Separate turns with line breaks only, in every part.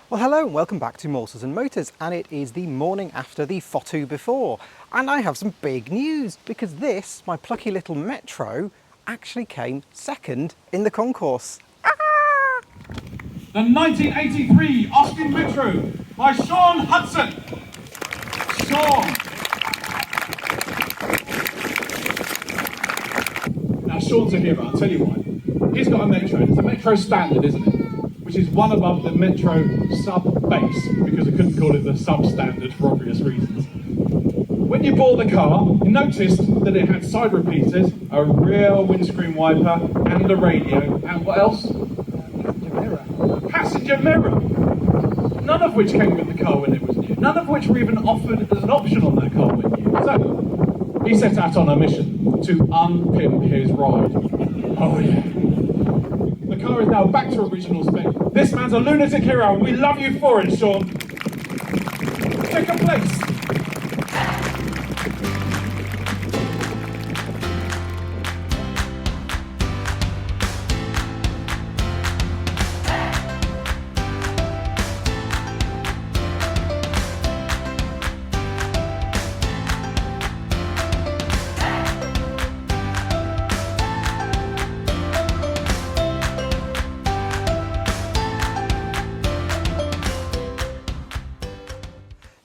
Well, hello and welcome back to Morsels and Motors, and it is the morning after the FOTU before, and I have some big news because this, my plucky little Metro, actually came second in the concourse.
The 1983 Austin Metro by Sean Hudson. Sean. Now Sean's a hero, I'll tell you why. He's got a Metro, it's a Metro Standard, isn't it? Which is one above the Metro Sub-Base, because I couldn't call it the Sub-Standard for obvious reasons. When you bought the car, you noticed that it had side repeaters, a rear windscreen wiper, and a radio, and what else? Passenger mirror. None of which came with the car when it was new. None of which were even offered as an option on that car when new. So, he set out on a mission to unpimp his ride. Oh yeah. The car is now back to original spec. This man's a lunatic hero and we love you for it, Sean. Take a place.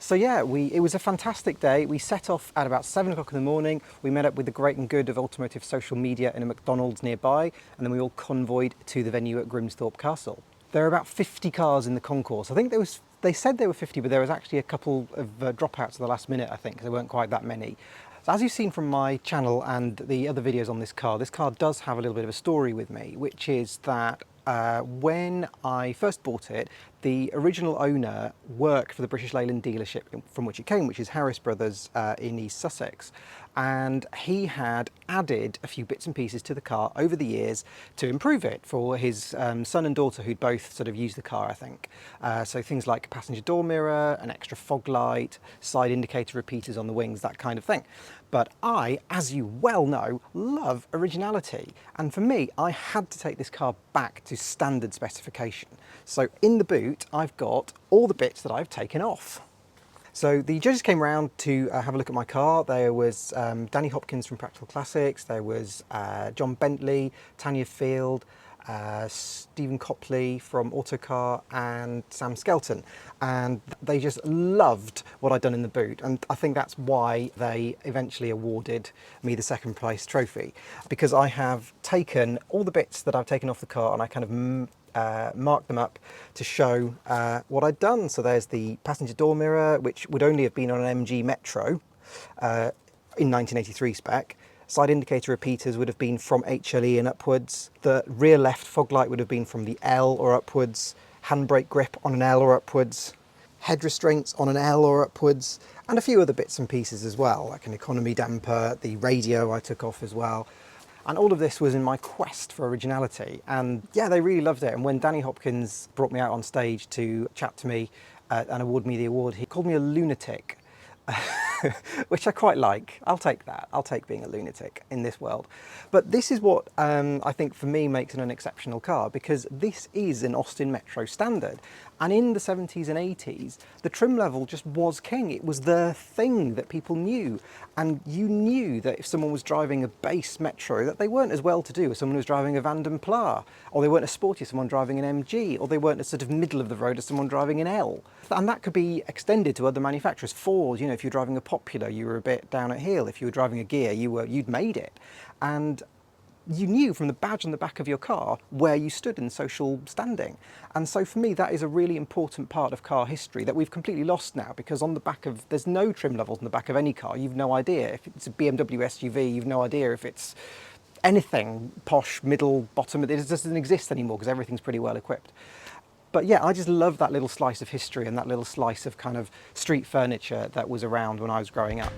So yeah, it was a fantastic day. We set off at about 7 o'clock in the morning. We met up with the great and good of automotive social media in a McDonald's nearby, and then we all convoyed to the venue at Grimsthorpe Castle. There are about 50 cars in the concourse. I think they said there were 50, but there was actually a couple of dropouts at the last minute, I think, because there weren't quite that many. So as you've seen from my channel and the other videos on this car does have a little bit of a story with me, which is that when I first bought it, the original owner worked for the British Leyland dealership from which it came, which is Harris Brothers in East Sussex. And he had added a few bits and pieces to the car over the years to improve it for his son and daughter, who'd both sort of used the car, I think. So things like a passenger door mirror, an extra fog light, side indicator repeaters on the wings, that kind of thing. But I, as you well know, love originality. And for me, I had to take this car back to standard specification. So in the boot, I've got all the bits that I've taken off. So the judges came around to have a look at my car. There was Danny Hopkins from Practical Classics, there was John Bentley, Tanya Field, Stephen Copley from Autocar, and Sam Skelton, and they just loved what I'd done in the boot, and I think that's why they eventually awarded me the second place trophy, because I have taken all the bits that I've taken off the car and I kind of marked them up to show what I'd done. So there's the passenger door mirror, which would only have been on an MG Metro in 1983 spec. Side indicator repeaters would have been from HLE and upwards. The rear left fog light would have been from the L or upwards. Handbrake grip on an L or upwards. Head restraints on an L or upwards. And a few other bits and pieces as well, like an economy damper, the radio I took off as well. And all of this was in my quest for originality. And yeah, they really loved it. And when Danny Hopkins brought me out on stage to chat to me and award me the award, he called me a lunatic. Which I quite like. I'll take that. I'll take being a lunatic in this world. But this is what I think for me makes an exceptional car, because this is an Austin Metro standard. And in the 70s and 80s, the trim level just was king. It was the thing that people knew. And you knew that if someone was driving a base Metro, that they weren't as well to do as someone who was driving a Van den Pla, or they weren't as sporty as someone driving an MG, or they weren't as sort of middle of the road as someone driving an L. And that could be extended to other manufacturers. Ford, you know, if you're driving a Popular, you were a bit down at heel. If you were driving a Gear, you'd made it. And you knew from the badge on the back of your car where you stood in social standing. And so for me, that is a really important part of car history that we've completely lost now, because on the back of, there's no trim levels on the back of any car. You've no idea. If it's a BMW SUV, you've no idea if it's anything posh, middle, bottom. It just doesn't exist anymore because everything's pretty well equipped. But yeah, I just love that little slice of history and that little slice of kind of street furniture that was around when I was growing up.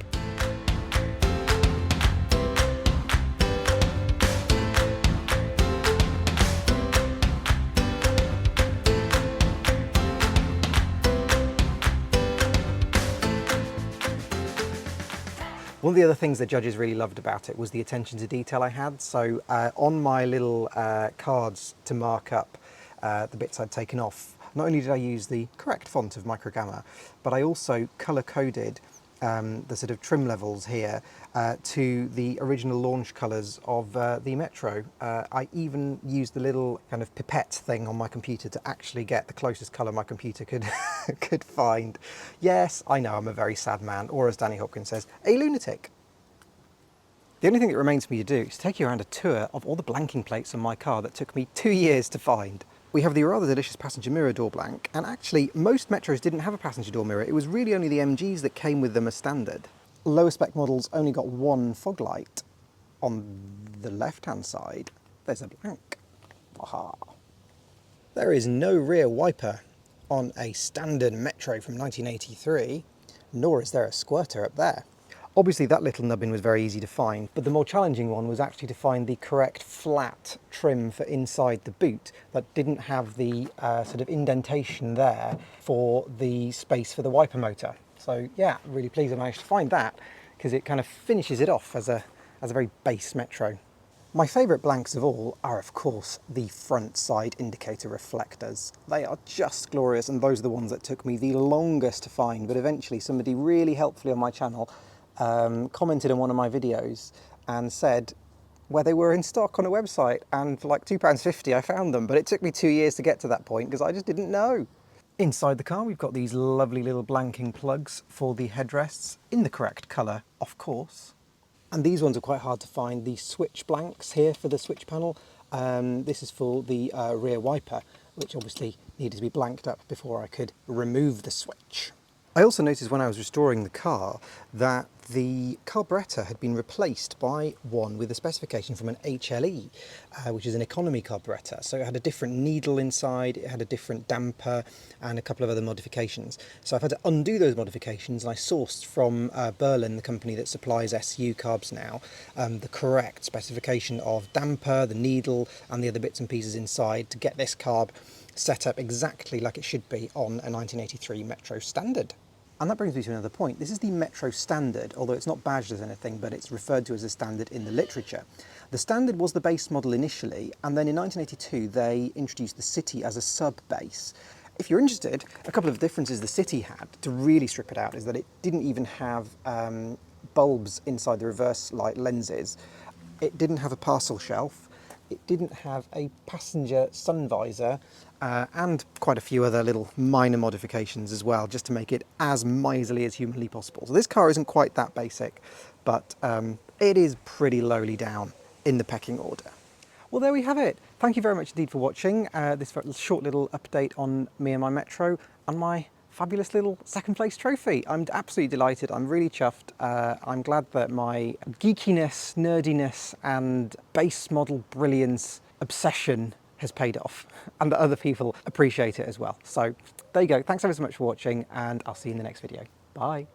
One of the other things the judges really loved about it was the attention to detail I had. So on my little cards to mark up the bits I'd taken off, Not only did I use the correct font of Microgamma, but I also colour-coded the sort of trim levels here to the original launch colours of the Metro. I even used the little kind of pipette thing on my computer to actually get the closest colour my computer could could find. Yes, I know I'm a very sad man, or as Danny Hopkins says, a lunatic. The only thing that remains for me to do is take you around a tour of all the blanking plates on my car that took me 2 years to find. We have the rather delicious passenger mirror door blank, and actually most Metros didn't have a passenger door mirror. It was really only the MGs that came with them as standard. Lower spec models only got one fog light. On the left-hand side, there's a blank. Aha. There is no rear wiper on a standard Metro from 1983, nor is there a squirter up there. Obviously that little nubbin was very easy to find, but the more challenging one was actually to find the correct flat trim for inside the boot that didn't have the sort of indentation there for the space for the wiper motor. So yeah, really pleased I managed to find that, because it kind of finishes it off as a very base Metro. My favourite blanks of all are, of course, the front side indicator reflectors. They are just glorious, and those are the ones that took me the longest to find, but eventually somebody really helpfully on my channel commented on one of my videos and said where they were in stock on a website, and for like £2.50 I found them, but it took me 2 years to get to that point because I just didn't know. Inside the car we've got these lovely little blanking plugs for the headrests in the correct colour, of course. And these ones are quite hard to find, the switch blanks here for the switch panel. This is for the rear wiper, which obviously needed to be blanked up before I could remove the switch. I also noticed when I was restoring the car that the carburettor had been replaced by one with a specification from an HLE, which is an economy carburettor. So it had a different needle inside, it had a different damper and a couple of other modifications. So I've had to undo those modifications, and I sourced from Berlin, the company that supplies SU carbs now, the correct specification of damper, the needle and the other bits and pieces inside to get this carb set up exactly like it should be on a 1983 Metro Standard. And that brings me to another point. This is the Metro Standard, although it's not badged as anything, but it's referred to as a standard in the literature. The Standard was the base model initially, and then in 1982 they introduced the City as a sub-base. If you're interested, a couple of differences the City had to really strip it out is that it didn't even have bulbs inside the reverse light lenses. It didn't have a parcel shelf. It didn't have a passenger sun visor, and quite a few other little minor modifications as well, just to make it as miserly as humanly possible. So this car isn't quite that basic, but it is pretty lowly down in the pecking order. Well, there we have it. Thank you very much indeed for watching this short little update on me and my Metro and my fabulous little second place trophy. I'm absolutely delighted. I'm really chuffed. I'm glad that my geekiness, nerdiness and base model brilliance obsession has paid off, and that other people appreciate it as well. So there you go. Thanks ever so much for watching, and I'll see you in the next video. Bye.